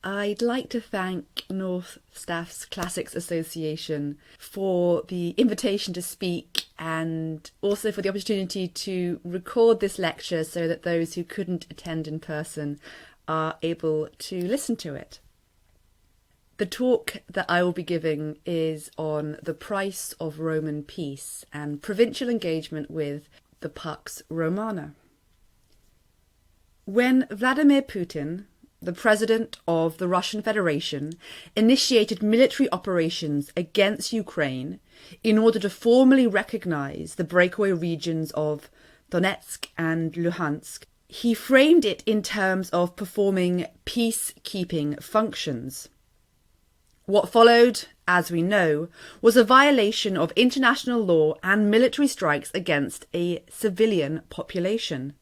I'd like to thank North Staff's Classics Association for the invitation to speak and also for the opportunity to record this lecture so that those who couldn't attend in person are able to listen to it. The talk that I will be giving is on the price of Roman peace and provincial engagement with the Pax Romana. When Vladimir Putin, the president of the Russian Federation, initiated military operations against Ukraine in order to formally recognise the breakaway regions of Donetsk and Luhansk, he framed it in terms of performing peacekeeping functions. What followed, as we know, was a violation of international law and military strikes against a civilian population.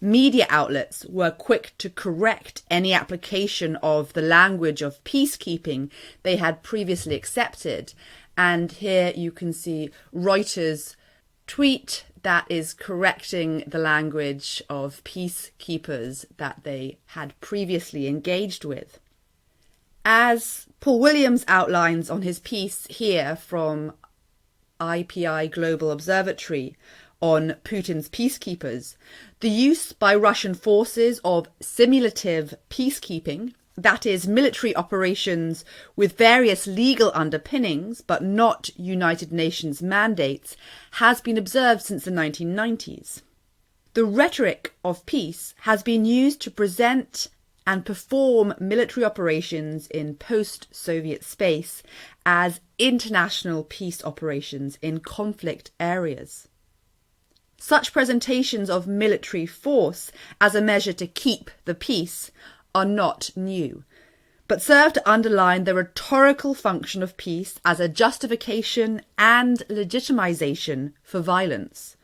Media outlets were quick to correct any application of the language of peacekeeping they had previously accepted, and here you can see Reuters' tweet that is correcting the language of peacekeepers that they had previously engaged with. As Paul Williams outlines on his piece here from IPI Global Observatory on Putin's peacekeepers, the use by Russian forces of simulative peacekeeping, that is, military operations with various legal underpinnings but not United Nations mandates, has been observed since the 1990s. The rhetoric of peace has been used to present and perform military operations in post-Soviet space as international peace operations in conflict areas. Such presentations of military force as a measure to keep the peace are not new, but serve to underline the rhetorical function of peace as a justification and legitimization for violence.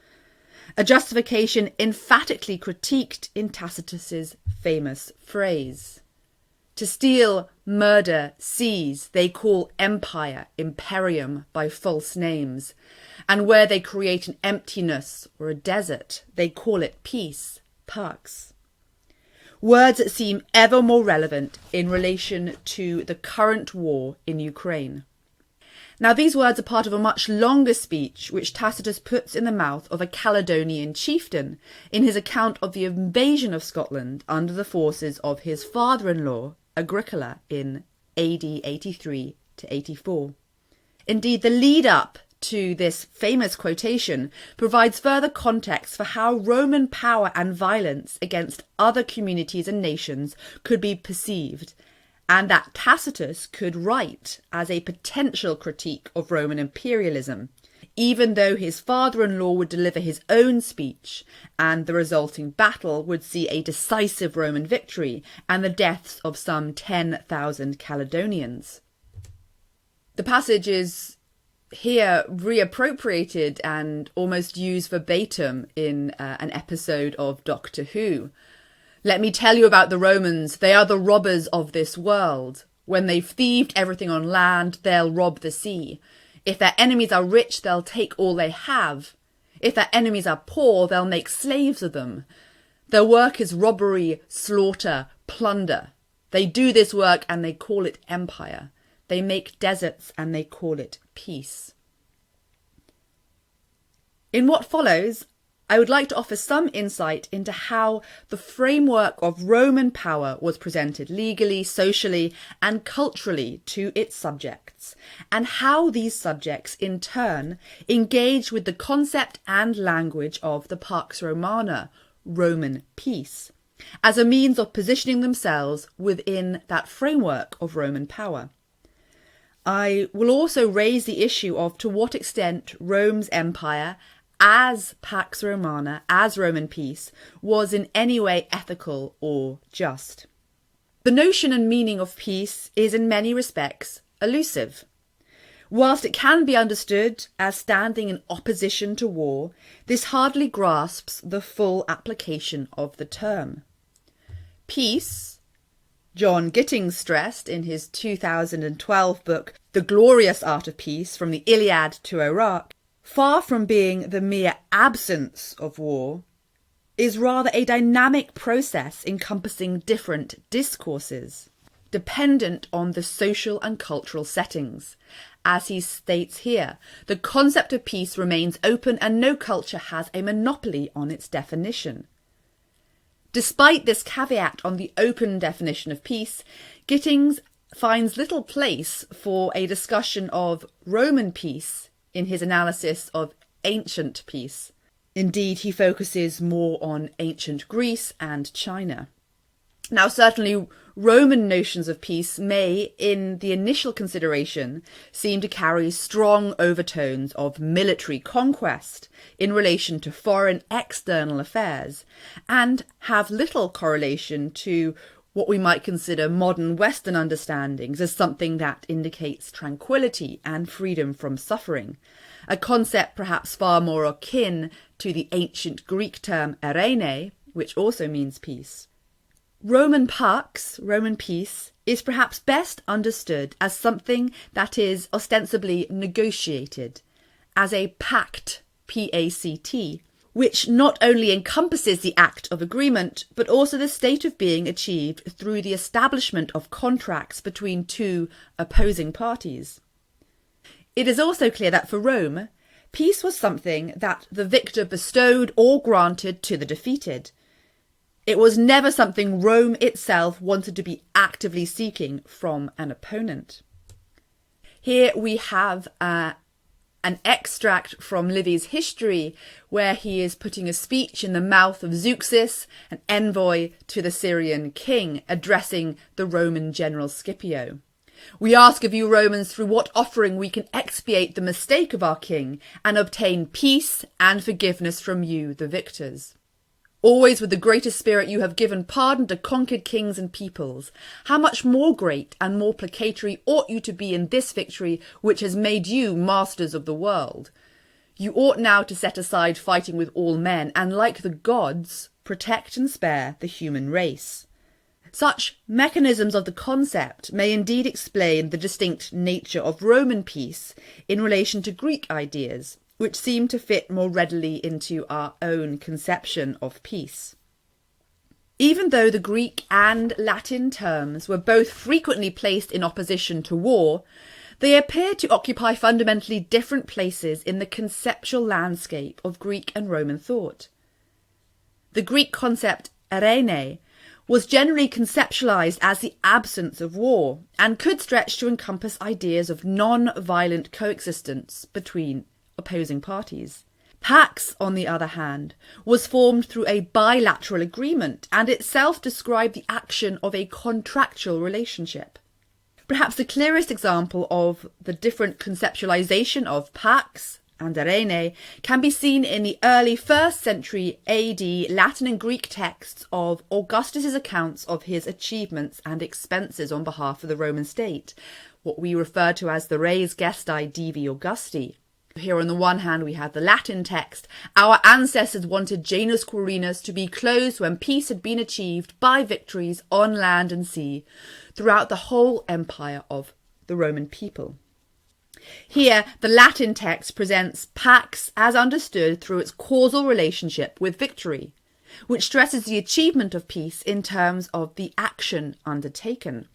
A justification emphatically critiqued in Tacitus's famous phrase. To steal, murder, seize, they call empire, imperium, by false names. And where they create an emptiness or a desert, they call it peace, pax. Words that seem ever more relevant in relation to the current war in Ukraine. Now, these words are part of a much longer speech which Tacitus puts in the mouth of a Caledonian chieftain in his account of the invasion of Scotland under the forces of his father-in-law, Agricola, in AD 83 to 84. Indeed, the lead-up to this famous quotation provides further context for how Roman power and violence against other communities and nations could be perceived, and that Tacitus could write as a potential critique of Roman imperialism, even though his father-in-law would deliver his own speech, and the resulting battle would see a decisive Roman victory and the deaths of some 10,000 Caledonians. The passage is here reappropriated and almost used verbatim in an episode of Doctor Who. Let me tell you about the Romans. They are the robbers of this world. When they've thieved everything on land, they'll rob the sea. If their enemies are rich, they'll take all they have. If their enemies are poor, they'll make slaves of them. Their work is robbery, slaughter, plunder. They do this work and they call it empire. They make deserts and they call it peace. In what follows, I would like to offer some insight into how the framework of Roman power was presented legally, socially, and culturally to its subjects, and how these subjects in turn engaged with the concept and language of the Pax Romana, Roman peace, as a means of positioning themselves within that framework of Roman power. I will also raise the issue of to what extent Rome's empire as Pax Romana, as Roman peace, was in any way ethical or just. The notion and meaning of peace is in many respects elusive. Whilst it can be understood as standing in opposition to war, this hardly grasps the full application of the term. Peace, John Gittings stressed in his 2012 book, The Glorious Art of Peace, From the Iliad to Iraq, far from being the mere absence of war, is rather a dynamic process encompassing different discourses, dependent on the social and cultural settings. As he states here, the concept of peace remains open and no culture has a monopoly on its definition. Despite this caveat on the open definition of peace, Gittings finds little place for a discussion of Roman peace in his analysis of ancient peace. Indeed, he focuses more on ancient Greece and China. Now, certainly Roman notions of peace may, in the initial consideration, seem to carry strong overtones of military conquest in relation to foreign external affairs, and have little correlation to what we might consider modern Western understandings as something that indicates tranquility and freedom from suffering, a concept perhaps far more akin to the ancient Greek term eirene, which also means peace. Roman pax, Roman peace, is perhaps best understood as something that is ostensibly negotiated, as a pact, P-A-C-T, which not only encompasses the act of agreement, but also the state of being achieved through the establishment of contracts between two opposing parties. It is also clear that for Rome, peace was something that the victor bestowed or granted to the defeated. It was never something Rome itself wanted to be actively seeking from an opponent. Here we have an extract from Livy's history where he is putting a speech in the mouth of Zeuxis, an envoy to the Syrian king, addressing the Roman general Scipio. "We ask of you, Romans, through what offering we can expiate the mistake of our king and obtain peace and forgiveness from you, the victors. Always with the greatest spirit you have given pardon to conquered kings and peoples. How much more great and more placatory ought you to be in this victory which has made you masters of the world? You ought now to set aside fighting with all men, and like the gods, protect and spare the human race." Such mechanisms of the concept may indeed explain the distinct nature of Roman peace in relation to Greek ideas, which seem to fit more readily into our own conception of peace. Even though the Greek and Latin terms were both frequently placed in opposition to war, they appear to occupy fundamentally different places in the conceptual landscape of Greek and Roman thought. The Greek concept eirene was generally conceptualized as the absence of war, and could stretch to encompass ideas of non-violent coexistence between opposing parties. Pax, on the other hand, was formed through a bilateral agreement and itself described the action of a contractual relationship. Perhaps the clearest example of the different conceptualization of pax and eirene can be seen in the early 1st century AD Latin and Greek texts of Augustus's accounts of his achievements and expenses on behalf of the Roman state, what we refer to as the res gestae divi Augusti. Here on the one hand we have the Latin text, "Our ancestors wanted Janus Quirinus to be closed when peace had been achieved by victories on land and sea throughout the whole empire of the Roman people." Here the Latin text presents pax as understood through its causal relationship with victory, which stresses the achievement of peace in terms of the action undertaken.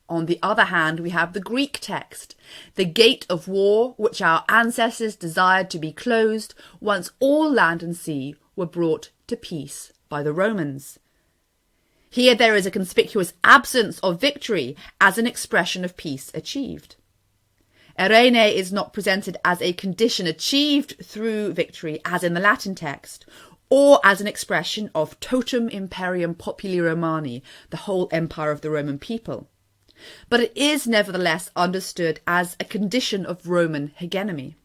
On the other hand, we have the Greek text, "The gate of war which our ancestors desired to be closed once all land and sea were brought to peace by the Romans." Here there is a conspicuous absence of victory as an expression of peace achieved. Eirene is not presented as a condition achieved through victory as in the Latin text, or as an expression of totum imperium populi Romani, the whole empire of the Roman people. But it is nevertheless understood as a condition of Roman hegemony.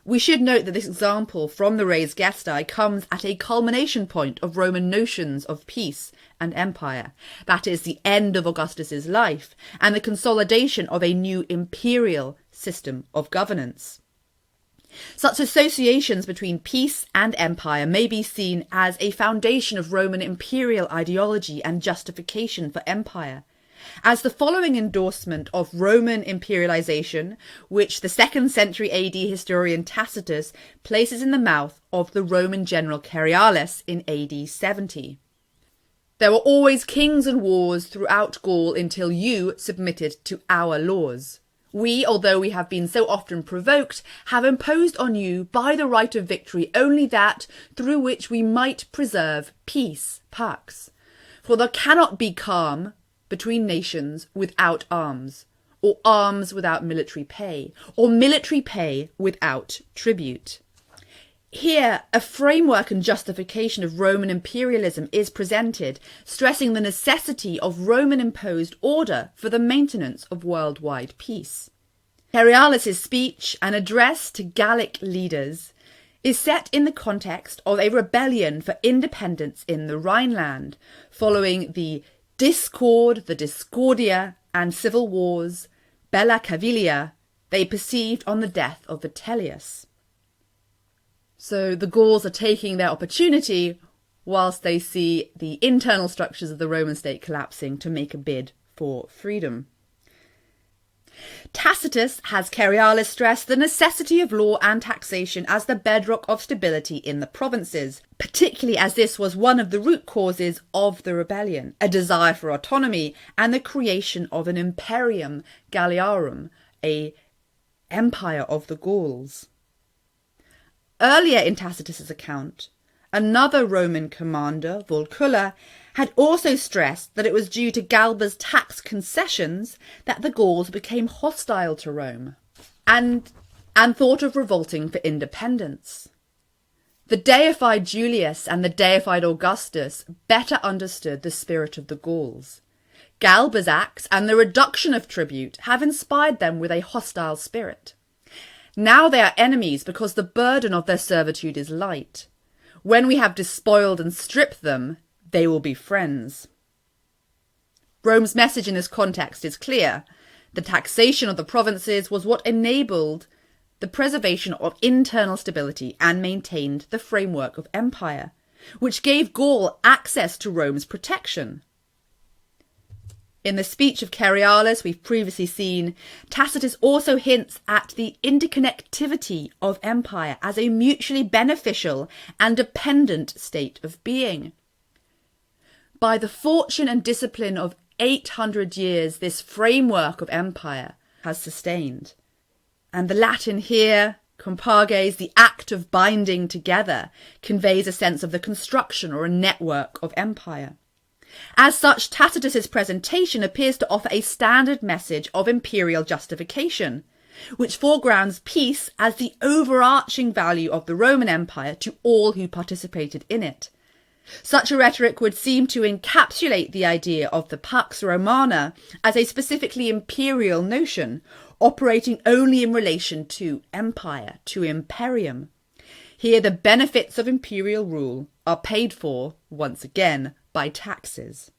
We should note that this example from the res gestae comes at a culmination point of Roman notions of peace and empire, that is, the end of Augustus's life and the consolidation of a new imperial system of governance. Such associations between peace and empire may be seen as a foundation of Roman imperial ideology and justification for empire, as the following endorsement of Roman imperialization, which the 2nd century AD historian Tacitus places in the mouth of the Roman general Cerealis in AD 70. There were always kings and wars throughout Gaul until you submitted to our laws. We, although we have been so often provoked, have imposed on you by the right of victory only that through which we might preserve peace, pax. For there cannot be calm between nations without arms, or arms without military pay, or military pay without tribute. Here, a framework and justification of Roman imperialism is presented, stressing the necessity of Roman-imposed order for the maintenance of worldwide peace. Cerealis' speech, an address to Gallic leaders, is set in the context of a rebellion for independence in the Rhineland, following the discord, the discordia, and civil wars, bella cavillia, they perceived on the death of Vitellius. So the Gauls are taking their opportunity whilst they see the internal structures of the Roman state collapsing to make a bid for freedom. Tacitus has Cerealis stress the necessity of law and taxation as the bedrock of stability in the provinces, particularly as this was one of the root causes of the rebellion, a desire for autonomy and the creation of an imperium Galliarum, a empire of the Gauls. Earlier in Tacitus's account, another Roman commander, Volculla, had also stressed that it was due to Galba's tax concessions that the Gauls became hostile to Rome and thought of revolting for independence. The deified Julius and the deified Augustus better understood the spirit of the Gauls. Galba's acts and the reduction of tribute have inspired them with a hostile spirit. Now they are enemies because the burden of their servitude is light. When we have despoiled and stripped them, they will be friends. Rome's message in this context is clear. The taxation of the provinces was what enabled the preservation of internal stability and maintained the framework of empire, which gave Gaul access to Rome's protection. In the speech of Cerealis we've previously seen, Tacitus also hints at the interconnectivity of empire as a mutually beneficial and dependent state of being. By the fortune and discipline of 800 years, this framework of empire has sustained. And the Latin here, compages, the act of binding together, conveys a sense of the construction or a network of empire. As such, Tacitus's presentation appears to offer a standard message of imperial justification, which foregrounds peace as the overarching value of the Roman Empire to all who participated in it. Such a rhetoric would seem to encapsulate the idea of the Pax Romana as a specifically imperial notion, operating only in relation to empire, to imperium. Here the benefits of imperial rule are paid for, once again, by taxes.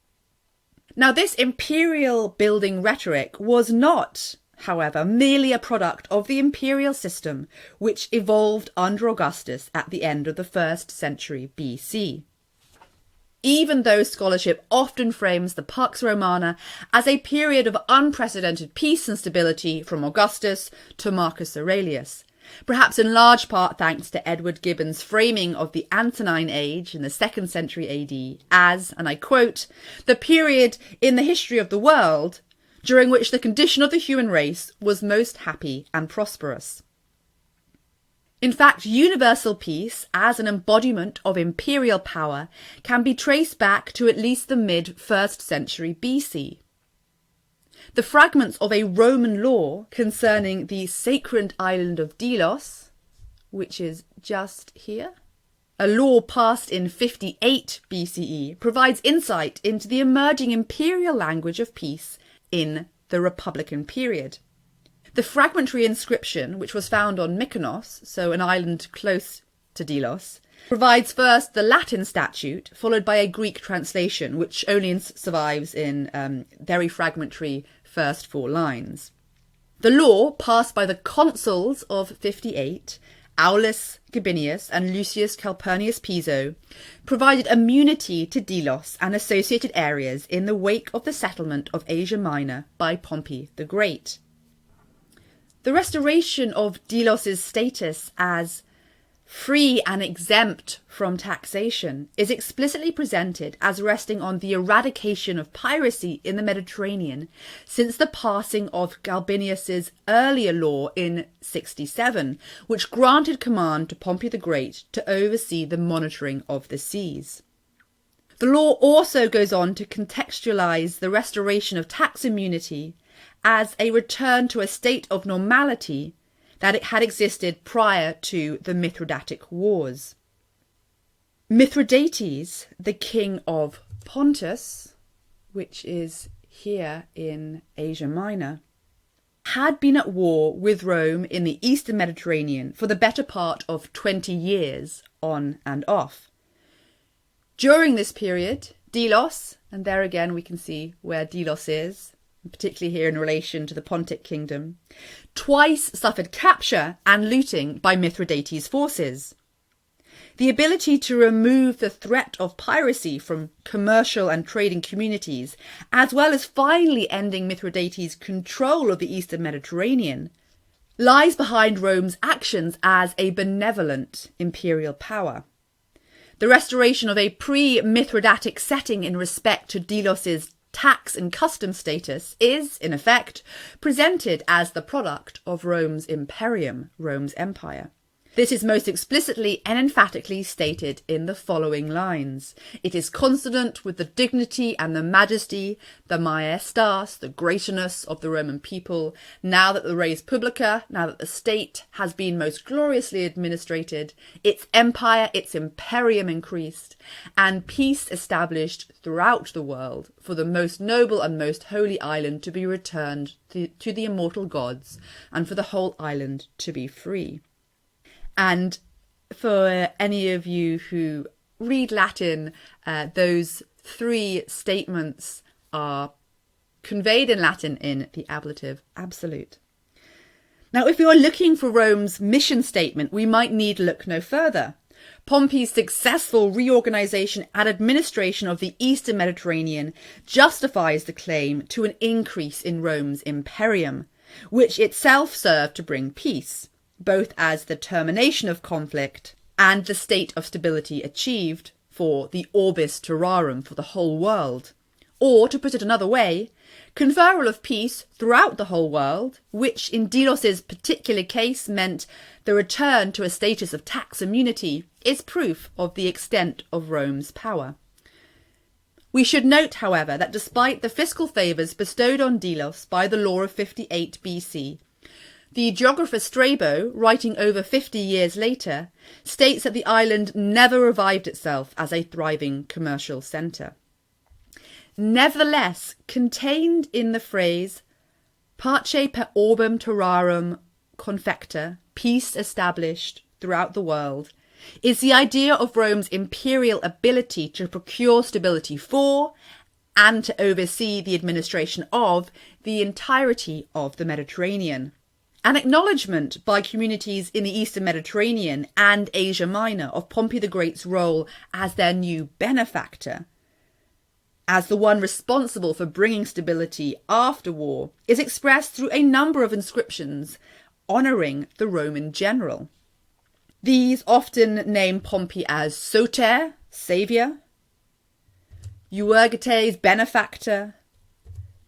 Now this imperial building rhetoric was not, however, merely a product of the imperial system which evolved under Augustus at the end of the 1st century BC. Even though scholarship often frames the Pax Romana as a period of unprecedented peace and stability from Augustus to Marcus Aurelius, perhaps in large part thanks to Edward Gibbon's framing of the Antonine Age in the 2nd century AD as, and I quote, the period in the history of the world during which the condition of the human race was most happy and prosperous. In fact, universal peace, as an embodiment of imperial power, can be traced back to at least the mid-1st century BC. The fragments of a Roman law concerning the sacred island of Delos, which is just here, a law passed in 58 BCE, provides insight into the emerging imperial language of peace in the Republican period. The fragmentary inscription, which was found on Mykonos, so an island close to Delos, provides first the Latin statute, followed by a Greek translation, which only survives in very fragmentary first 4 lines. The law, passed by the consuls of 58 Aulus Gabinius and Lucius Calpurnius Piso, provided immunity to Delos and associated areas in the wake of the settlement of Asia Minor by Pompey the Great. The restoration of Delos's status as free and exempt from taxation is explicitly presented as resting on the eradication of piracy in the Mediterranean since the passing of Galbinius's earlier law in 67, which granted command to Pompey the Great to oversee the monitoring of the seas. The law also goes on to contextualise the restoration of tax immunity as a return to a state of normality that it had existed prior to the Mithridatic Wars. Mithridates, the king of Pontus, which is here in Asia Minor, had been at war with Rome in the eastern Mediterranean for the better part of 20 years, on and off. During this period, Delos, and there again we can see where Delos is, particularly here in relation to the Pontic kingdom, twice suffered capture and looting by Mithridates' forces. The ability to remove the threat of piracy from commercial and trading communities, as well as finally ending Mithridates' control of the eastern Mediterranean, lies behind Rome's actions as a benevolent imperial power. The restoration of a pre-Mithridatic setting in respect to Delos's tax and custom status is, in effect, presented as the product of Rome's imperium, Rome's empire. This is most explicitly and emphatically stated in the following lines. It is consonant with the dignity and the majesty, the majestas, the greatness of the Roman people, now that the res publica, now that the state has been most gloriously administrated, its empire, its imperium increased, and peace established throughout the world, for the most noble and most holy island to be returned to the immortal gods, and for the whole island to be free. And for any of you who read Latin, those three statements are conveyed in Latin in the ablative absolute. Now, if we are looking for Rome's mission statement, we might need look no further. Pompey's successful reorganisation and administration of the eastern Mediterranean justifies the claim to an increase in Rome's imperium, which itself served to bring peace, both as the termination of conflict and the state of stability achieved for the orbis terrarum, for the whole world. Or, to put it another way, conferral of peace throughout the whole world, which in Delos's particular case meant the return to a status of tax immunity, is proof of the extent of Rome's power. We should note, however, that despite the fiscal favours bestowed on Delos by the law of 58 BC, the geographer Strabo, writing over 50 years later, states that the island never revived itself as a thriving commercial centre. Nevertheless, contained in the phrase "Pace per orbem terrarum confecta," peace established throughout the world, is the idea of Rome's imperial ability to procure stability for and to oversee the administration of the entirety of the Mediterranean. An acknowledgement by communities in the eastern Mediterranean and Asia Minor of Pompey the Great's role as their new benefactor, as the one responsible for bringing stability after war, is expressed through a number of inscriptions honouring the Roman general. These often name Pompey as Soter, saviour, Euergetes, benefactor,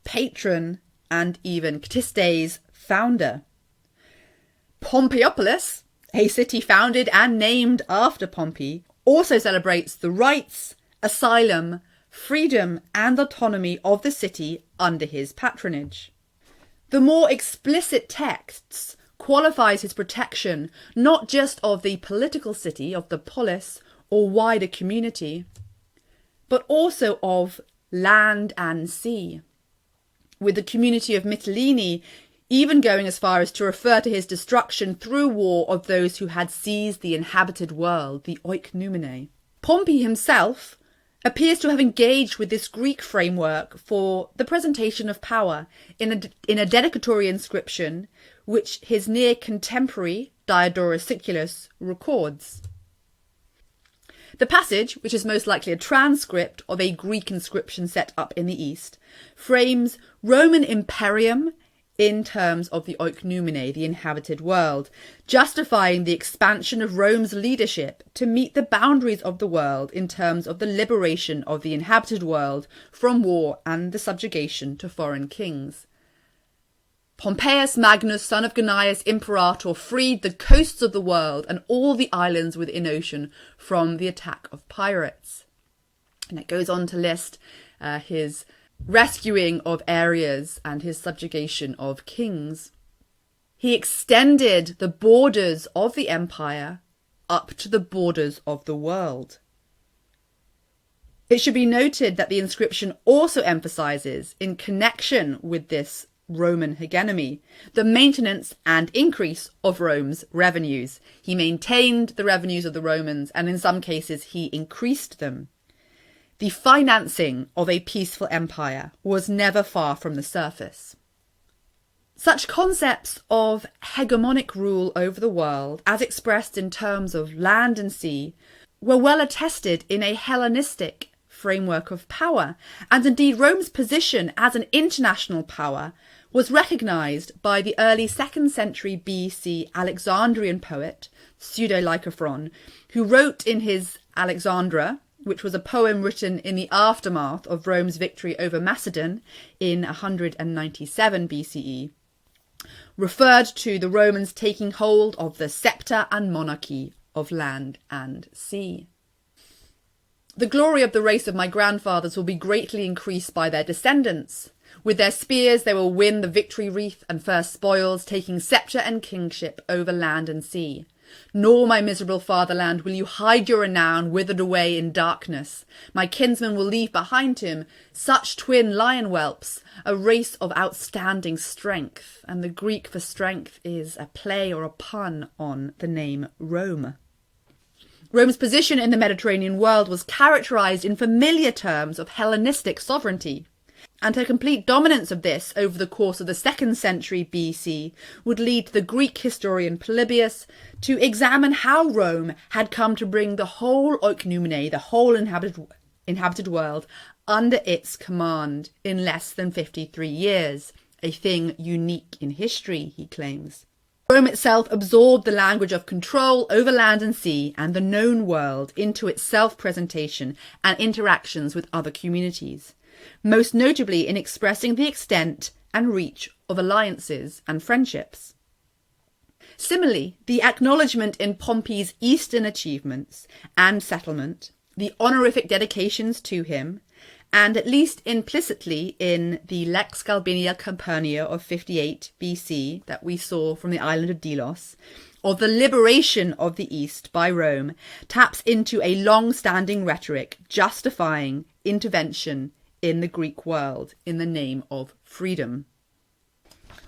patron, and even Ctistes, founder. Pompeiopolis, a city founded and named after Pompey, also celebrates the rights, asylum, freedom and autonomy of the city under his patronage. The more explicit texts qualifies his protection not just of the political city, of the polis or wider community, but also of land and sea, with the community of Mytilene even going as far as to refer to his destruction through war of those who had seized the inhabited world, the oikoumene. Pompey himself, appears to have engaged with this Greek framework for the presentation of power in a dedicatory inscription which his near contemporary Diodorus Siculus records. The passage, which is most likely a transcript of a Greek inscription set up in the East, frames Roman imperium in terms of the oikoumene, the inhabited world, justifying the expansion of Rome's leadership to meet the boundaries of the world in terms of the liberation of the inhabited world from war and the subjugation to foreign kings. Pompeius Magnus, son of Gnaeus Imperator, freed the coasts of the world and all the islands within ocean from the attack of pirates. And it goes on to list his rescuing of areas and his subjugation of kings. He extended the borders of the empire up to the borders of the world. It should be noted that the inscription also emphasises, in connection with this Roman hegemony, the maintenance and increase of Rome's revenues. He maintained the revenues of the Romans, and in some cases he increased them. The financing of a peaceful empire was never far from the surface. Such concepts of hegemonic rule over the world, as expressed in terms of land and sea, were well attested in a Hellenistic framework of power, and indeed Rome's position as an international power was recognised by the early 2nd century BC Alexandrian poet, Pseudo-Lycophron, who wrote in his Alexandra, which was a poem written in the aftermath of Rome's victory over Macedon in 197 BCE, referred to the Romans taking hold of the sceptre and monarchy of land and sea. The glory of the race of my grandfathers will be greatly increased by their descendants. With their spears they will win the victory wreath and first spoils, taking sceptre and kingship over land and sea. Nor, my miserable fatherland, will you hide your renown withered away in darkness. My kinsman will leave behind him such twin lion whelps, a race of outstanding strength, and the Greek for strength is a play or a pun on the name Rome. Rome's position in the Mediterranean world was characterised in familiar terms of Hellenistic sovereignty, and her complete dominance of this over the course of the 2nd century BC would lead the Greek historian Polybius to examine how Rome had come to bring the whole oikoumene, the whole inhabited world, under its command in less than 53 years, a thing unique in history, he claims. Rome itself absorbed the language of control over land and sea and the known world into its self-presentation and interactions with other communities, most notably in expressing the extent and reach of alliances and friendships. Similarly, the acknowledgement in Pompey's Eastern achievements and settlement, the honorific dedications to him, and at least implicitly in the Lex Galbinia Campania of 58 BC that we saw from the island of Delos, of the liberation of the East by Rome, taps into a long-standing rhetoric justifying intervention in the Greek world in the name of freedom.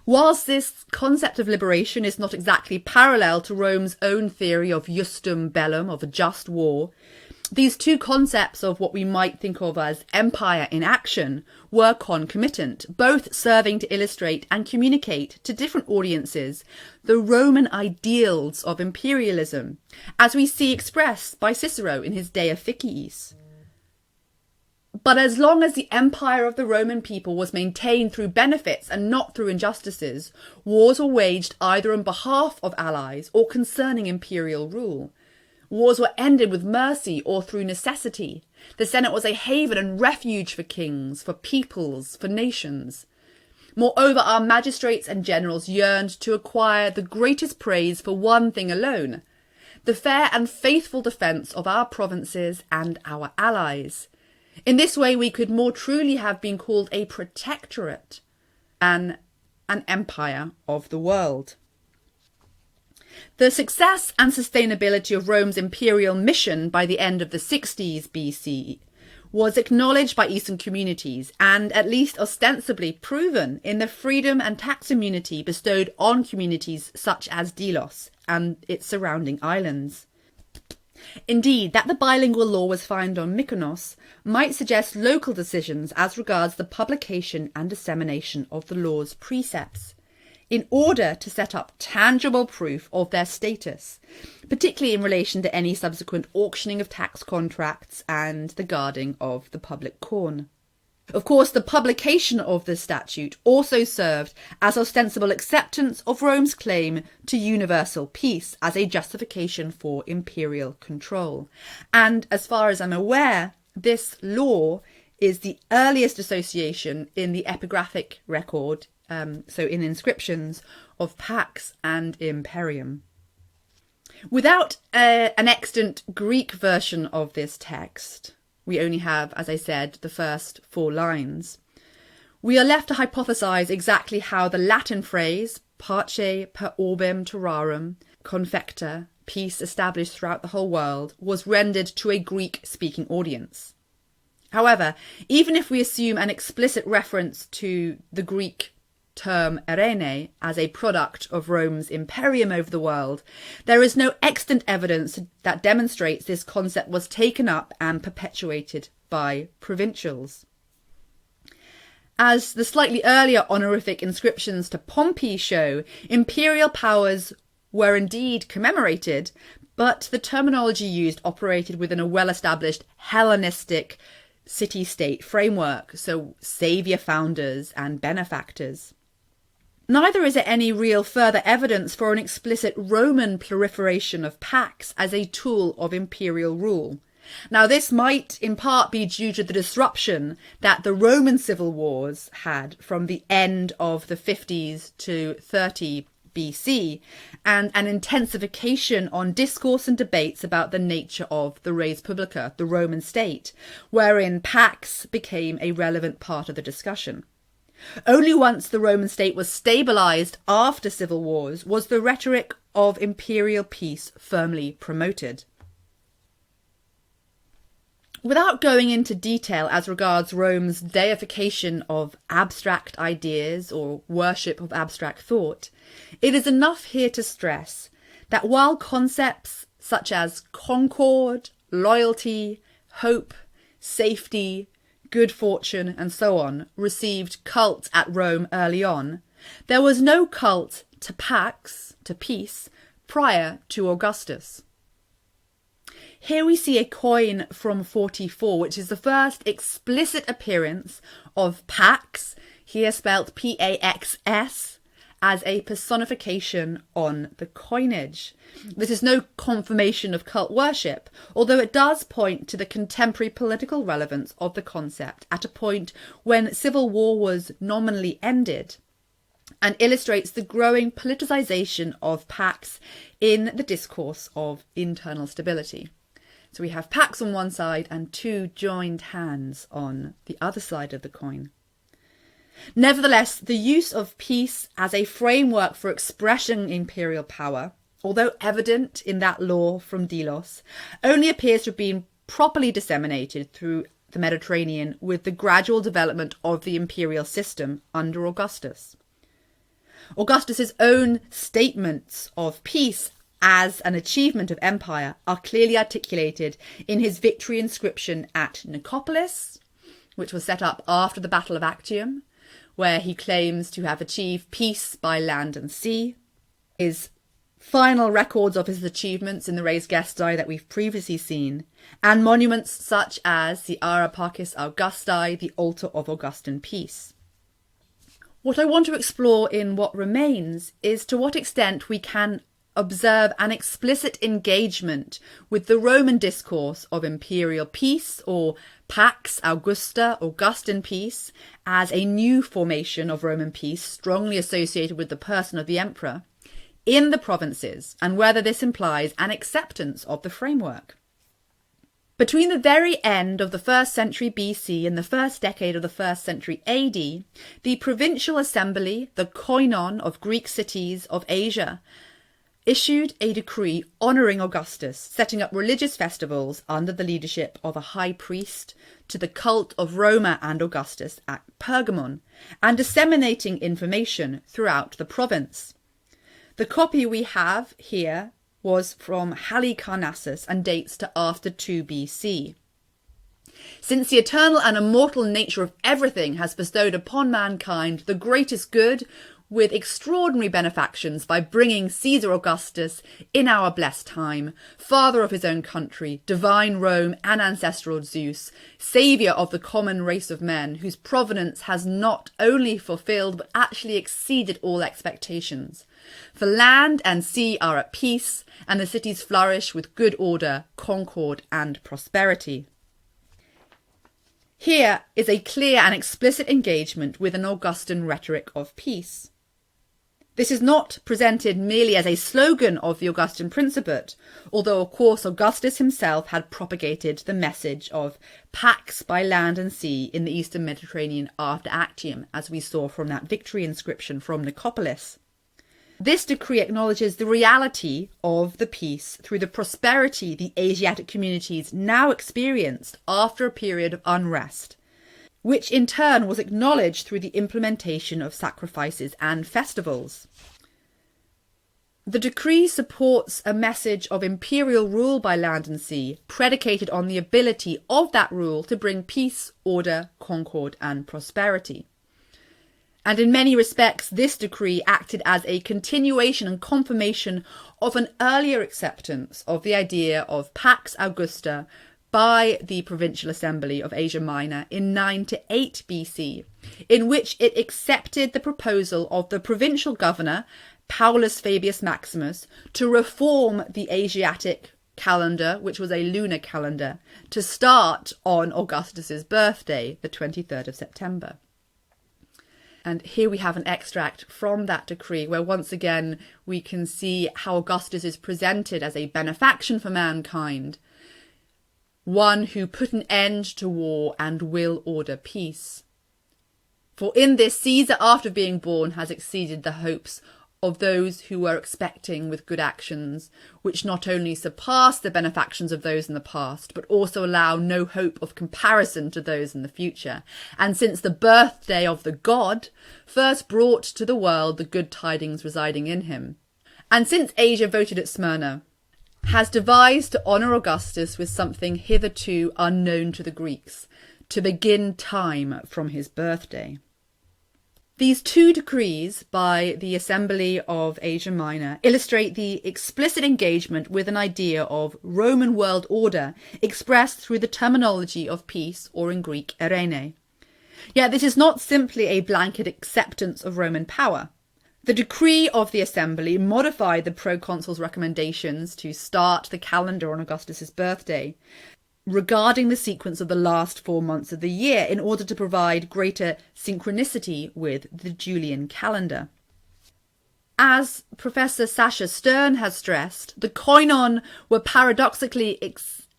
Whilst this concept of liberation is not exactly parallel to Rome's own theory of justum bellum, of a just war, these two concepts of what we might think of as empire in action were concomitant, both serving to illustrate and communicate to different audiences the Roman ideals of imperialism, as we see expressed by Cicero in his De Officiis. But as long as the empire of the Roman people was maintained through benefits and not through injustices, wars were waged either on behalf of allies or concerning imperial rule. Wars were ended with mercy or through necessity. The Senate was a haven and refuge for kings, for peoples, for nations. Moreover, our magistrates and generals yearned to acquire the greatest praise for one thing alone, the fair and faithful defence of our provinces and our allies. In this way, we could more truly have been called a protectorate than an empire of the world. The success and sustainability of Rome's imperial mission by the end of the 60s BC was acknowledged by Eastern communities and at least ostensibly proven in the freedom and tax immunity bestowed on communities such as Delos and its surrounding islands. Indeed, that the bilingual law was found on Mykonos might suggest local decisions as regards the publication and dissemination of the law's precepts, in order to set up tangible proof of their status, particularly in relation to any subsequent auctioning of tax contracts and the guarding of the public corn. Of course, the publication of the statute also served as ostensible acceptance of Rome's claim to universal peace as a justification for imperial control. And as far as I'm aware, this law is the earliest association in the epigraphic record, so in inscriptions, of Pax and Imperium. Without an extant Greek version of this text, we only have, as I said, the first 4 lines. We are left to hypothesize exactly how the Latin phrase parce per orbem terrarum, confecta, peace established throughout the whole world, was rendered to a Greek-speaking audience. However, even if we assume an explicit reference to the Greek term erene as a product of Rome's imperium over the world, there is no extant evidence that demonstrates this concept was taken up and perpetuated by provincials. As the slightly earlier honorific inscriptions to Pompey show, imperial powers were indeed commemorated, but the terminology used operated within a well-established Hellenistic city-state framework, so saviour founders and benefactors. Neither is there any real further evidence for an explicit Roman proliferation of pax as a tool of imperial rule. Now, this might in part be due to the disruption that the Roman civil wars had from the end of the 50s to 30 BC, and an intensification on discourse and debates about the nature of the res publica, the Roman state, wherein pax became a relevant part of the discussion. Only once the Roman state was stabilised after civil wars was the rhetoric of imperial peace firmly promoted. Without going into detail as regards Rome's deification of abstract ideas or worship of abstract thought, it is enough here to stress that while concepts such as concord, loyalty, hope, safety, good fortune, and so on received cult at Rome early on, there was no cult to pax, to peace, prior to Augustus. Here we see a coin from 44, which is the first explicit appearance of pax, here spelt P-A-X-S, as a personification on the coinage. This is no confirmation of cult worship, although it does point to the contemporary political relevance of the concept at a point when civil war was nominally ended, and illustrates the growing politicisation of pax in the discourse of internal stability. So we have pax on one side and 2 joined hands on the other side of the coin. Nevertheless, the use of peace as a framework for expressing imperial power, although evident in that law from Delos, only appears to have been properly disseminated through the Mediterranean with the gradual development of the imperial system under Augustus. Augustus's own statements of peace as an achievement of empire are clearly articulated in his victory inscription at Nicopolis, which was set up after the Battle of Actium, where he claims to have achieved peace by land and sea. His final records of his achievements in the Res Gestae that we've previously seen, and monuments such as the Ara Pacis Augusti, the Altar of Augustan Peace. What I want to explore in what remains is to what extent we can observe an explicit engagement with the Roman discourse of imperial peace, or Pax Augusta, Augustan peace, as a new formation of Roman peace strongly associated with the person of the emperor, in the provinces, and whether this implies an acceptance of the framework. Between the very end of the 1st century BC and the first decade of the 1st century AD, the provincial assembly, the koinon of Greek cities of Asia, issued a decree honouring Augustus, setting up religious festivals under the leadership of a high priest to the cult of Roma and Augustus at Pergamon, and disseminating information throughout the province. The copy we have here was from Halicarnassus and dates to after 2 BC. Since the eternal and immortal nature of everything has bestowed upon mankind the greatest good, with extraordinary benefactions by bringing Caesar Augustus, in our blessed time, father of his own country, divine Rome and ancestral Zeus, saviour of the common race of men, whose providence has not only fulfilled but actually exceeded all expectations. For land and sea are at peace, and the cities flourish with good order, concord and prosperity. Here is a clear and explicit engagement with an Augustan rhetoric of peace. This is not presented merely as a slogan of the Augustan Principate, although of course Augustus himself had propagated the message of pax by land and sea in the Eastern Mediterranean after Actium, as we saw from that victory inscription from Nicopolis. This decree acknowledges the reality of the peace through the prosperity the Asiatic communities now experienced after a period of unrest, which in turn was acknowledged through the implementation of sacrifices and festivals. The decree supports a message of imperial rule by land and sea, predicated on the ability of that rule to bring peace, order, concord and prosperity. And in many respects, this decree acted as a continuation and confirmation of an earlier acceptance of the idea of Pax Augusta by the Provincial Assembly of Asia Minor in 9 to 8 BC, in which it accepted the proposal of the provincial governor, Paulus Fabius Maximus, to reform the Asiatic calendar, which was a lunar calendar, to start on Augustus's birthday, the 23rd of September. And here we have an extract from that decree where once again we can see how Augustus is presented as a benefaction for mankind, one who put an end to war and will order peace. For in this Caesar, after being born, has exceeded the hopes of those who were expecting with good actions, which not only surpass the benefactions of those in the past, but also allow no hope of comparison to those in the future. And since the birthday of the god first brought to the world the good tidings residing in him. And since Asia voted at Smyrna, has devised to honour Augustus with something hitherto unknown to the Greeks, to begin time from his birthday. These two decrees by the Assembly of Asia Minor illustrate the explicit engagement with an idea of Roman world order expressed through the terminology of peace, or in Greek, eirene. Yet this is not simply a blanket acceptance of Roman power. The decree of the Assembly modified the proconsul's recommendations to start the calendar on Augustus's birthday, regarding the sequence of the last 4 months of the year in order to provide greater synchronicity with the Julian calendar. As Professor Sasha Stern has stressed, the koinon were paradoxically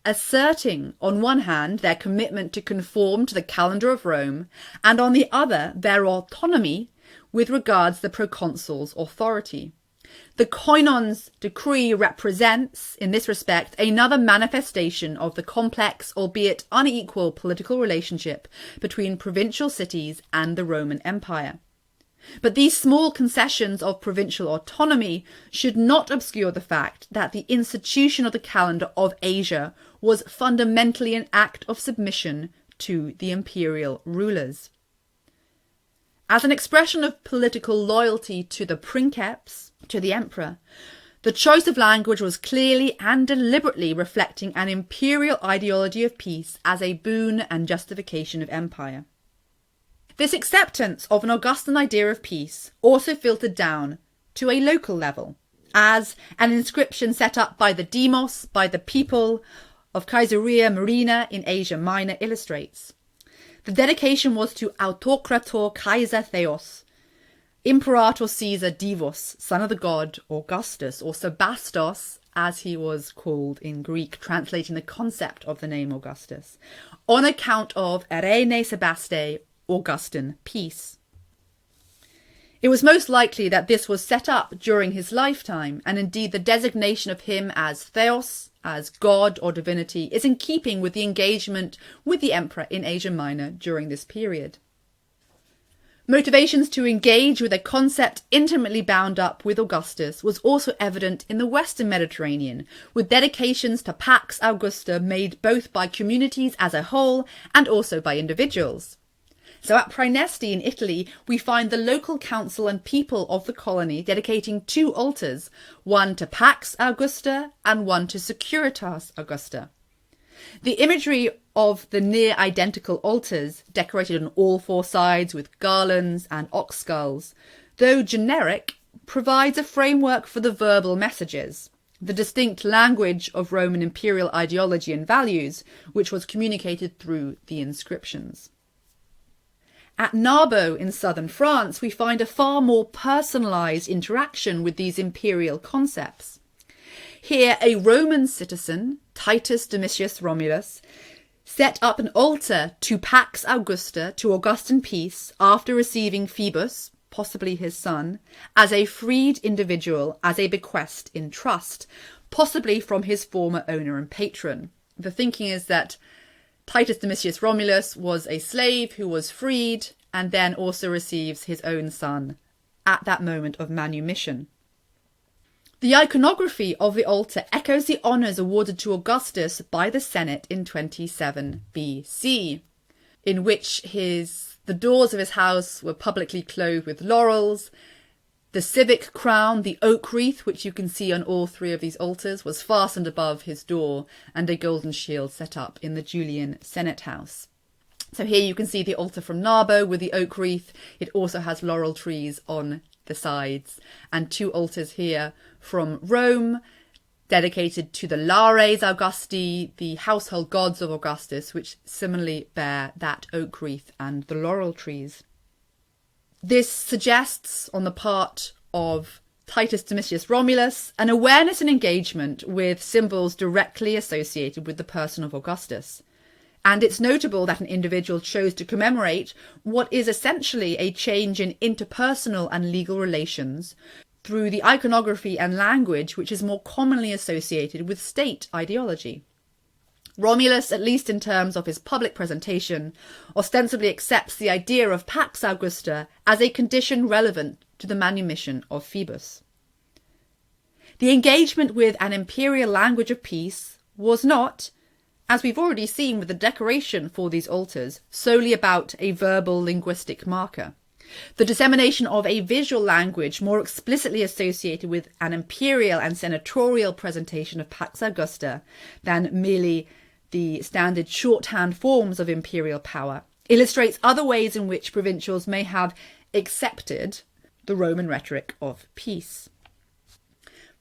asserting on one hand their commitment to conform to the calendar of Rome, and on the other their autonomy with regards to the proconsul's authority. The koinon's decree represents, in this respect, another manifestation of the complex, albeit unequal, political relationship between provincial cities and the Roman Empire. But these small concessions of provincial autonomy should not obscure the fact that the institution of the calendar of Asia was fundamentally an act of submission to the imperial rulers. As an expression of political loyalty to the princeps, to the emperor, the choice of language was clearly and deliberately reflecting an imperial ideology of peace as a boon and justification of empire. This acceptance of an Augustan idea of peace also filtered down to a local level, as an inscription set up by the demos, by the people of Caesarea Marina in Asia Minor illustrates. The dedication was to Autocrator Kaiser Theos, Imperator Caesar Divos, son of the god Augustus, or Sebastos, as he was called in Greek, translating the concept of the name Augustus, on account of Eirene Sebaste, Augustan peace. It was most likely that this was set up during his lifetime, and indeed the designation of him as Theos, as god or divinity, is in keeping with the engagement with the emperor in Asia Minor during this period. Motivations to engage with a concept intimately bound up with Augustus was also evident in the Western Mediterranean, with dedications to Pax Augusta made both by communities as a whole and also by individuals. So at Praeneste in Italy, we find the local council and people of the colony dedicating 2 altars, one to Pax Augusta and one to Securitas Augusta. The imagery of the near identical altars, decorated on all 4 sides with garlands and ox skulls, though generic, provides a framework for the verbal messages, the distinct language of Roman imperial ideology and values, which was communicated through the inscriptions. At Narbo in southern France, we find a far more personalised interaction with these imperial concepts. Here, a Roman citizen, Titus Domitius Romulus, set up an altar to Pax Augusta, to Augustan peace, after receiving Phoebus, possibly his son, as a freed individual, as a bequest in trust, possibly from his former owner and patron. The thinking is that Titus Domitius Romulus was a slave who was freed and then also receives his own son at that moment of manumission. The iconography of the altar echoes the honours awarded to Augustus by the Senate in 27 BC, in which the doors of his house were publicly clothed with laurels. The civic crown, the oak wreath, which you can see on all 3 of these altars, was fastened above his door, and a golden shield set up in the Julian Senate house. So here you can see the altar from Narbo with the oak wreath. It also has laurel trees on the sides, and 2 altars here from Rome, dedicated to the Lares Augusti, the household gods of Augustus, which similarly bear that oak wreath and the laurel trees. This suggests, on the part of Titus Domitius Romulus, an awareness and engagement with symbols directly associated with the person of Augustus. And it's notable that an individual chose to commemorate what is essentially a change in interpersonal and legal relations through the iconography and language which is more commonly associated with state ideology. Romulus, at least in terms of his public presentation, ostensibly accepts the idea of Pax Augusta as a condition relevant to the manumission of Phoebus. The engagement with an imperial language of peace was not, as we've already seen with the decoration for these altars, solely about a verbal linguistic marker. The dissemination of a visual language more explicitly associated with an imperial and senatorial presentation of Pax Augusta than merely the standard shorthand forms of imperial power illustrates other ways in which provincials may have accepted the Roman rhetoric of peace.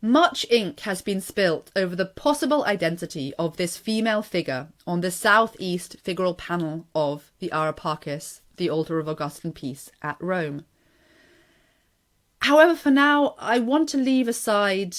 Much ink has been spilt over the possible identity of this female figure on the southeast figural panel of the Areopagus, the altar of Augustan peace at Rome. However, for now, I want to leave aside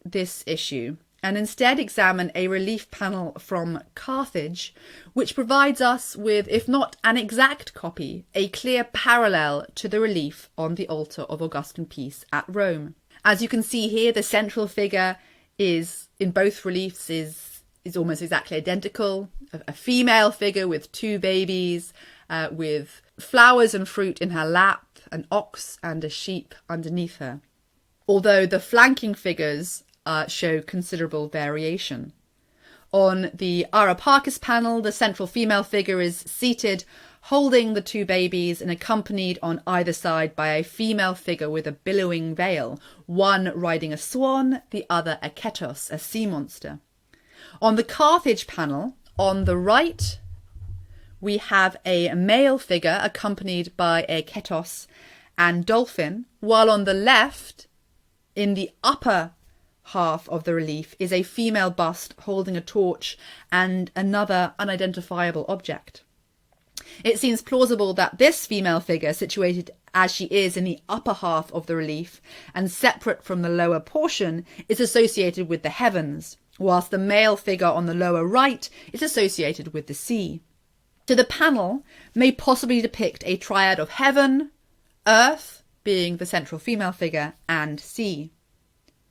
this issue and instead examine a relief panel from Carthage, which provides us with, if not an exact copy, a clear parallel to the relief on the altar of Augustan peace at Rome. As you can see here, the central figure is, in both reliefs, is almost exactly identical. A female figure with 2 babies, with flowers and fruit in her lap, an ox and a sheep underneath her. Although the flanking figures show considerable variation. On the Areopagus panel, the central female figure is seated, holding the 2 babies and accompanied on either side by a female figure with a billowing veil, one riding a swan, the other a ketos, a sea monster. On the Carthage panel, on the right, we have a male figure accompanied by a ketos and dolphin, while on the left, in the upper half of the relief, is a female bust holding a torch and another unidentifiable object. It seems plausible that this female figure, situated as she is in the upper half of the relief and separate from the lower portion, is associated with the heavens, whilst the male figure on the lower right is associated with the sea. So the panel may possibly depict a triad of heaven, earth, being the central female figure, and sea.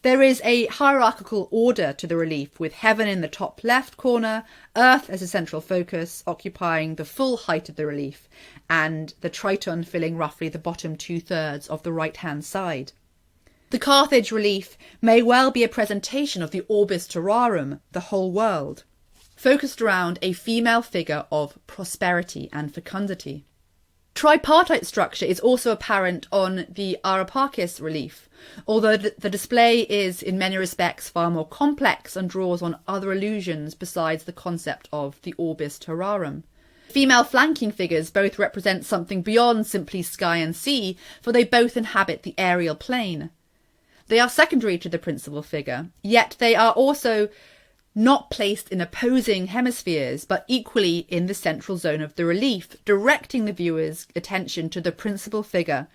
There is a hierarchical order to the relief, with heaven in the top left corner, earth as a central focus, occupying the full height of the relief, and the Triton filling roughly the bottom 2/3 of the right-hand side. The Carthage relief may well be a presentation of the orbis terrarum, the whole world, focused around a female figure of prosperity and fecundity. Tripartite structure is also apparent on the Areopagus relief, although the display is in many respects far more complex and draws on other allusions besides the concept of the orbis terrarum. Female flanking figures both represent something beyond simply sky and sea, for they both inhabit the aerial plane. They are secondary to the principal figure, yet they are also not placed in opposing hemispheres, but equally in the central zone of the relief, directing the viewer's attention to the principal figure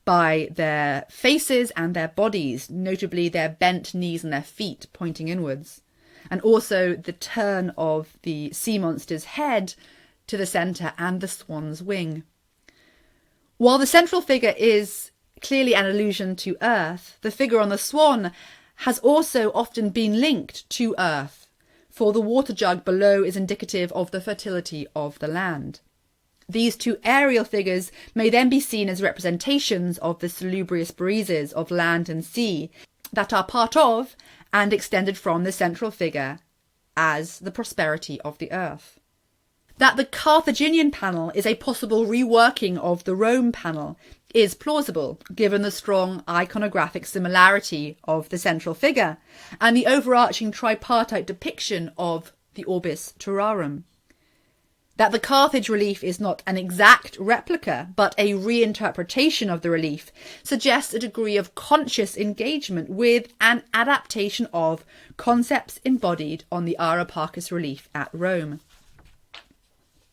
by their faces and their bodies, notably their bent knees and their feet pointing inwards, and also the turn of the sea monster's head to the centre and the swan's wing. While the central figure is clearly an allusion to Earth, the figure on the swan has also often been linked to Earth, for the water jug below is indicative of the fertility of the land. These two aerial figures may then be seen as representations of the salubrious breezes of land and sea that are part of and extended from the central figure as the prosperity of the earth. That the Carthaginian panel is a possible reworking of the Rome panel is plausible, given the strong iconographic similarity of the central figure and the overarching tripartite depiction of the orbis terrarum. That the Carthage relief is not an exact replica, but a reinterpretation of the relief, suggests a degree of conscious engagement with and adaptation of concepts embodied on the Areopagus relief at Rome.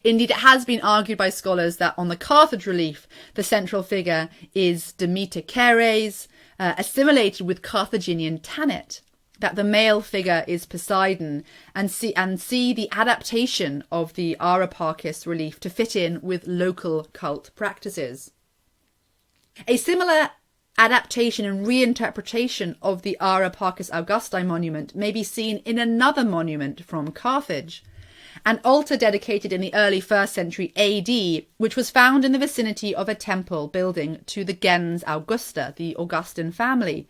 Indeed, it has been argued by scholars that on the Carthage relief, the central figure is Demeter Ceres, assimilated with Carthaginian Tanit, that the male figure is Poseidon, and see the adaptation of the Areopagus relief to fit in with local cult practices. A similar adaptation and reinterpretation of the Areopagus Augusti monument may be seen in another monument from Carthage, an altar dedicated in the early 1st century AD, which was found in the vicinity of a temple building to the gens Augusta, the Augustan family,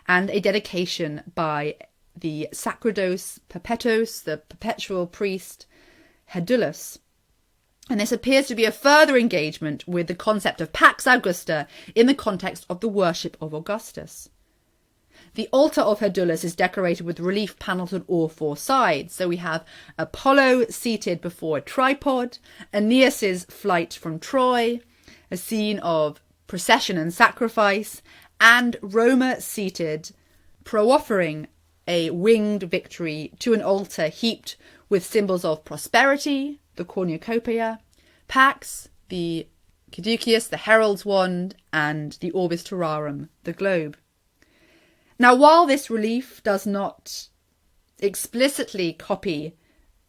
and a dedication by the Sacerdos Perpetuos, the perpetual priest Hedulus. And this appears to be a further engagement with the concept of Pax Augusta in the context of the worship of Augustus. The altar of Hedulus is decorated with relief panels on all four sides. So we have Apollo seated before a tripod, Aeneas's flight from Troy, a scene of procession and sacrifice, and Roma seated, pro-offering a winged victory to an altar heaped with symbols of prosperity, the cornucopia, Pax, the caduceus, the herald's wand, and the orbis terrarum, the globe. Now, while this relief does not explicitly copy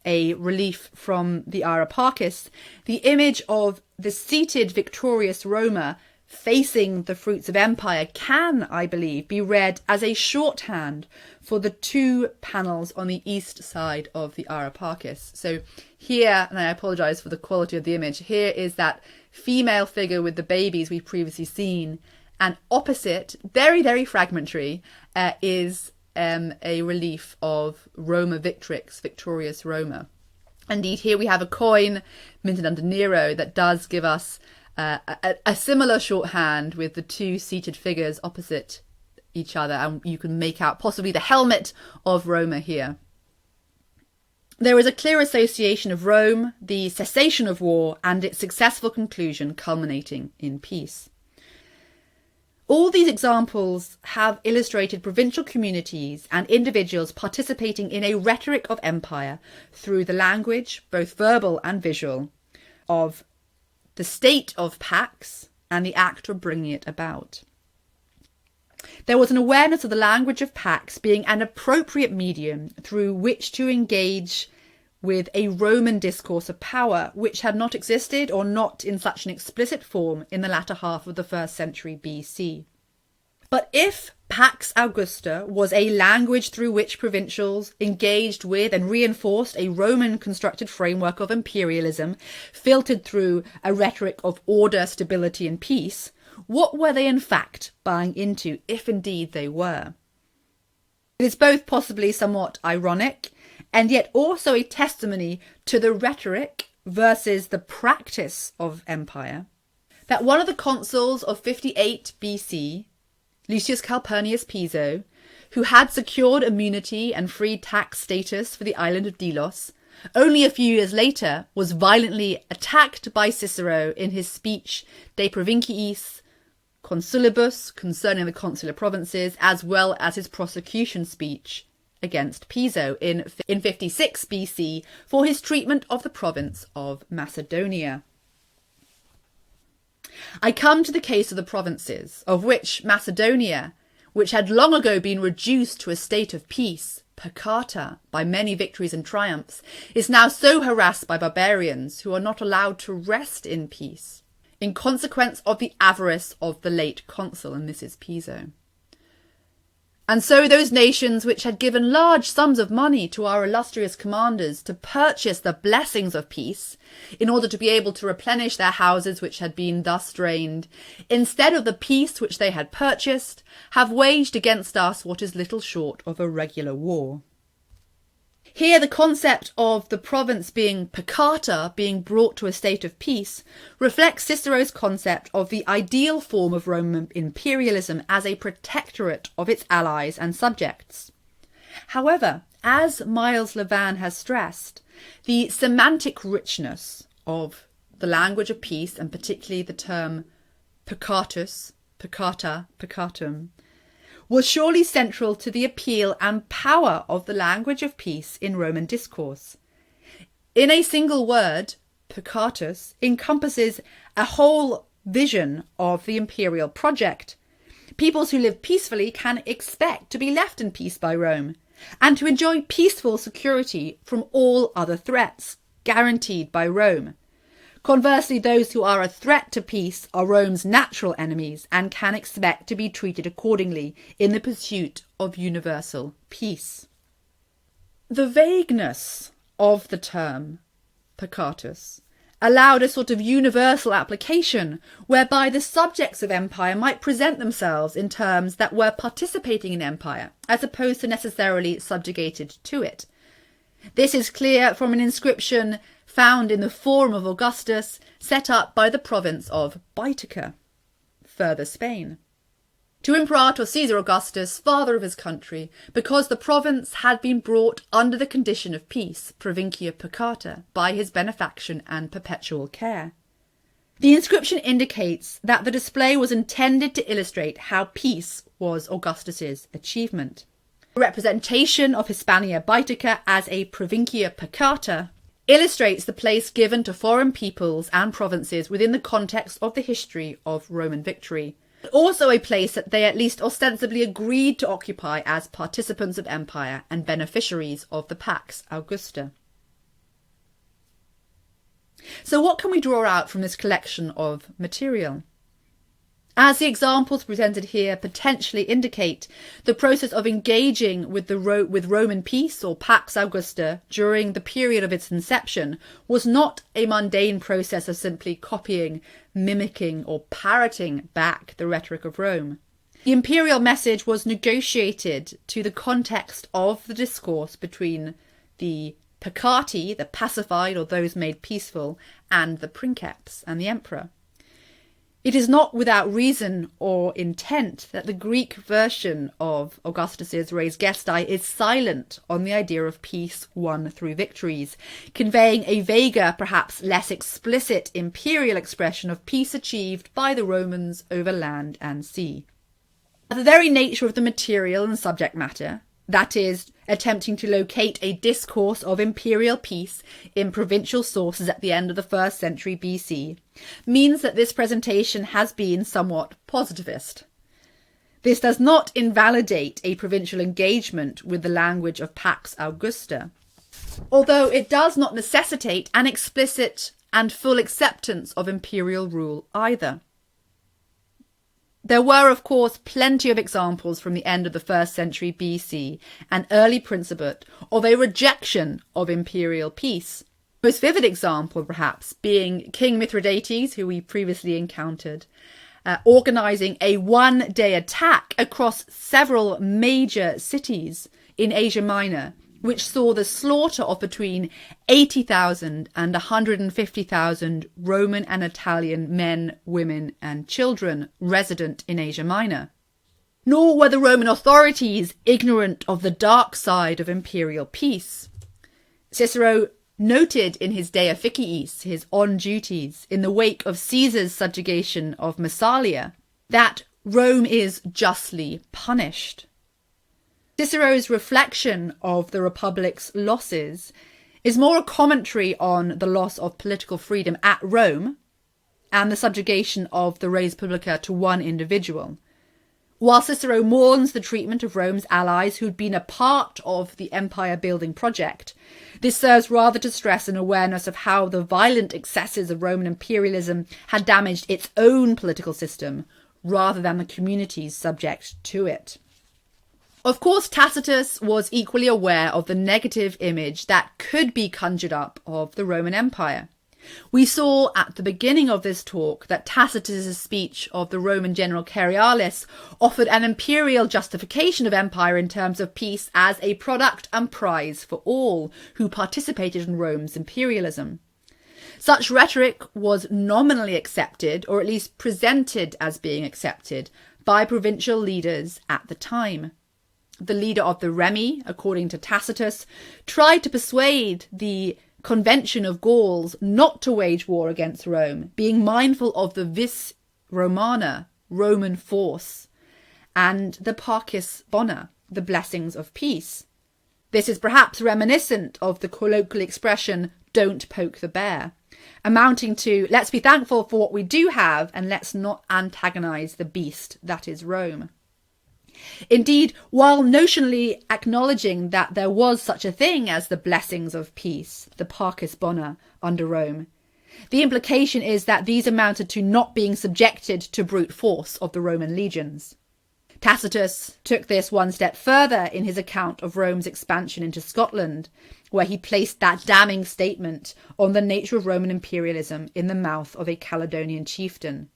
a relief from the Areopagus, the image of the seated victorious Roma facing the fruits of empire can, I believe, be read as a shorthand for the two panels on the east side of the Areopagus. So here, and I apologise for the quality of the image, here is that female figure with the babies we've previously seen, and opposite, very, very fragmentary, is a relief of Roma Victrix, victorious Roma. Indeed, here we have a coin minted under Nero that does give us a similar shorthand with the two seated figures opposite each other, and you can make out possibly the helmet of Roma here. There is a clear association of Rome, the cessation of war, and its successful conclusion culminating in peace. All these examples have illustrated provincial communities and individuals participating in a rhetoric of empire through the language, both verbal and visual, of the state of Pax and the act of bringing it about. There was an awareness of the language of Pax being an appropriate medium through which to engage with a Roman discourse of power, which had not existed, or not in such an explicit form, in the latter half of the 1st century BC. But if Pax Augusta was a language through which provincials engaged with and reinforced a Roman-constructed framework of imperialism, filtered through a rhetoric of order, stability and peace, what were they in fact buying into, if indeed they were? It is both possibly somewhat ironic and yet also a testimony to the rhetoric versus the practice of empire that one of the consuls of 58 BC, Lucius Calpurnius Piso, who had secured immunity and free tax status for the island of Delos, only a few years later was violently attacked by Cicero in his speech De Provinciis Consulibus concerning the consular provinces, as well as his prosecution speech against Piso in 56 BC for his treatment of the province of Macedonia. I come to the case of the provinces, of which Macedonia, which had long ago been reduced to a state of peace, peccata, by many victories and triumphs, is now so harassed by barbarians who are not allowed to rest in peace, in consequence of the avarice of the late consul, and this is Piso. And so those nations which had given large sums of money to our illustrious commanders to purchase the blessings of peace, in order to be able to replenish their houses which had been thus drained, instead of the peace which they had purchased, have waged against us what is little short of a regular war. Here the concept of the province being peccata, being brought to a state of peace, reflects Cicero's concept of the ideal form of Roman imperialism as a protectorate of its allies and subjects. However, as Miles Levan has stressed, the semantic richness of the language of peace, and particularly the term peccatus, peccata, peccatum, was surely central to the appeal and power of the language of peace in Roman discourse. In a single word, peccatus encompasses a whole vision of the imperial project. Peoples who live peacefully can expect to be left in peace by Rome, and to enjoy peaceful security from all other threats, guaranteed by Rome. Conversely, those who are a threat to peace are Rome's natural enemies and can expect to be treated accordingly in the pursuit of universal peace. The vagueness of the term peccatus allowed a sort of universal application whereby the subjects of empire might present themselves in terms that were participating in empire as opposed to necessarily subjugated to it. This is clear from an inscription found in the Forum of Augustus, set up by the province of Baetica, further Spain, to Imperator Caesar Augustus, father of his country, because the province had been brought under the condition of peace, provincia peccata, by his benefaction and perpetual care. The inscription indicates that the display was intended to illustrate how peace was Augustus's achievement. The representation of Hispania Baetica as a provincia peccata illustrates the place given to foreign peoples and provinces within the context of the history of Roman victory, but also a place that they at least ostensibly agreed to occupy as participants of empire and beneficiaries of the Pax Augusta. So what can we draw out from this collection of material? As the examples presented here potentially indicate, the process of engaging with Roman peace or Pax Augusta during the period of its inception was not a mundane process of simply copying, mimicking or parroting back the rhetoric of Rome. The imperial message was negotiated to the context of the discourse between the peccati, the pacified or those made peaceful, and the princeps and the emperor. It is not without reason or intent that the Greek version of Augustus's Res Gestae is silent on the idea of peace won through victories, conveying a vaguer, perhaps less explicit imperial expression of peace achieved by the Romans over land and sea. The very nature of the material and subject matter, that is, attempting to locate a discourse of imperial peace in provincial sources at the end of the 1st century BC, means that this presentation has been somewhat positivist. This does not invalidate a provincial engagement with the language of Pax Augusta, although it does not necessitate an explicit and full acceptance of imperial rule either. There were, of course, plenty of examples from the end of the 1st century BC and early Principate of a rejection of imperial peace. The most vivid example, perhaps, being King Mithridates, who we previously encountered, organising a one-day attack across several major cities in Asia Minor, which saw the slaughter of between 80,000 and 150,000 Roman and Italian men, women and children resident in Asia Minor. Nor were the Roman authorities ignorant of the dark side of imperial peace. Cicero noted in his De Officiis, his on duties, in the wake of Caesar's subjugation of Massalia, that Rome is justly punished. Cicero's reflection of the Republic's losses is more a commentary on the loss of political freedom at Rome and the subjugation of the res publica to one individual. While Cicero mourns the treatment of Rome's allies who'd been a part of the empire-building project, this serves rather to stress an awareness of how the violent excesses of Roman imperialism had damaged its own political system, rather than the communities subject to it. Of course, Tacitus was equally aware of the negative image that could be conjured up of the Roman Empire. We saw at the beginning of this talk that Tacitus's speech of the Roman general Cerialis offered an imperial justification of empire in terms of peace as a product and prize for all who participated in Rome's imperialism. Such rhetoric was nominally accepted, or at least presented as being accepted, by provincial leaders at the time. The leader of the Remi, according to Tacitus, tried to persuade the Convention of Gauls not to wage war against Rome, being mindful of the vis Romana, Roman force, and the Pacis Bona, the blessings of peace. This is perhaps reminiscent of the colloquial expression, don't poke the bear, amounting to, let's be thankful for what we do have and let's not antagonise the beast that is Rome. Indeed, while notionally acknowledging that there was such a thing as the blessings of peace, the Pacis Bona, under Rome, the implication is that these amounted to not being subjected to brute force of the Roman legions. Tacitus took this one step further in his account of Rome's expansion into Scotland, where he placed that damning statement on the nature of Roman imperialism in the mouth of a Caledonian chieftain.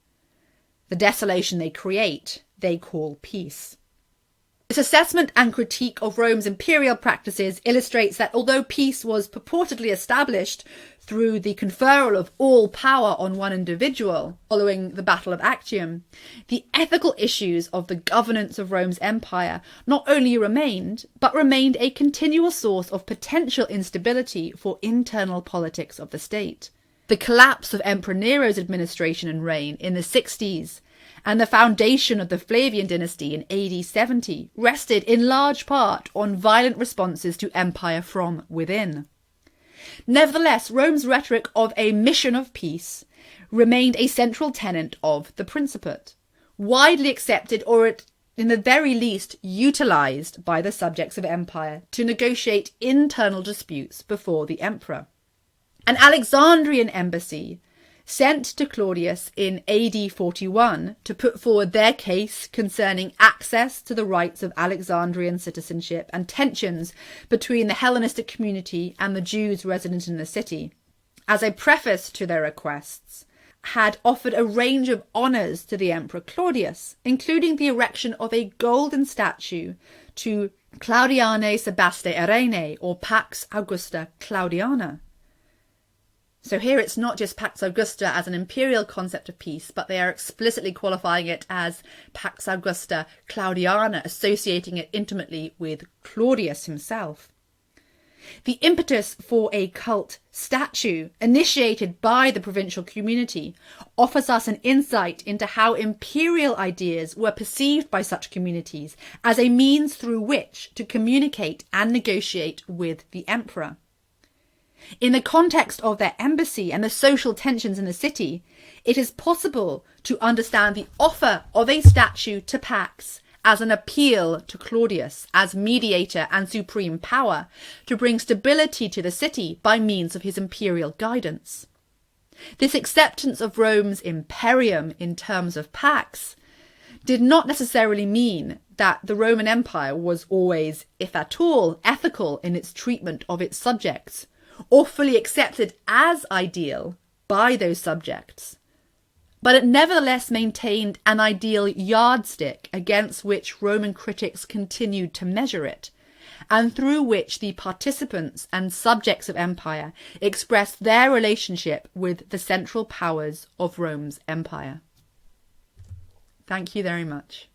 The desolation they create, they call peace. This assessment and critique of Rome's imperial practices illustrates that although peace was purportedly established through the conferral of all power on one individual following the Battle of Actium, the ethical issues of the governance of Rome's empire not only remained, but remained a continual source of potential instability for internal politics of the state. The collapse of Emperor Nero's administration and reign in the 60s and the foundation of the Flavian dynasty in AD 70 rested in large part on violent responses to empire from within. Nevertheless, Rome's rhetoric of a mission of peace remained a central tenet of the Principate, widely accepted or in the very least utilised by the subjects of empire to negotiate internal disputes before the emperor. An Alexandrian embassy sent to Claudius in AD 41 to put forward their case concerning access to the rights of Alexandrian citizenship and tensions between the Hellenistic community and the Jews resident in the city, as a preface to their requests, had offered a range of honours to the Emperor Claudius, including the erection of a golden statue to Claudianae Sebaste Irene, or Pax Augusta Claudiana. So here it's not just Pax Augusta as an imperial concept of peace, but they are explicitly qualifying it as Pax Augusta Claudiana, associating it intimately with Claudius himself. The impetus for a cult statue, initiated by the provincial community, offers us an insight into how imperial ideas were perceived by such communities as a means through which to communicate and negotiate with the emperor. In the context of their embassy and the social tensions in the city, it is possible to understand the offer of a statue to Pax as an appeal to Claudius as mediator and supreme power to bring stability to the city by means of his imperial guidance. This acceptance of Rome's imperium in terms of Pax did not necessarily mean that the Roman Empire was always, if at all, ethical in its treatment of its subjects, or fully accepted as ideal by those subjects. But it nevertheless maintained an ideal yardstick against which Roman critics continued to measure it, and through which the participants and subjects of empire expressed their relationship with the central powers of Rome's empire. Thank you very much.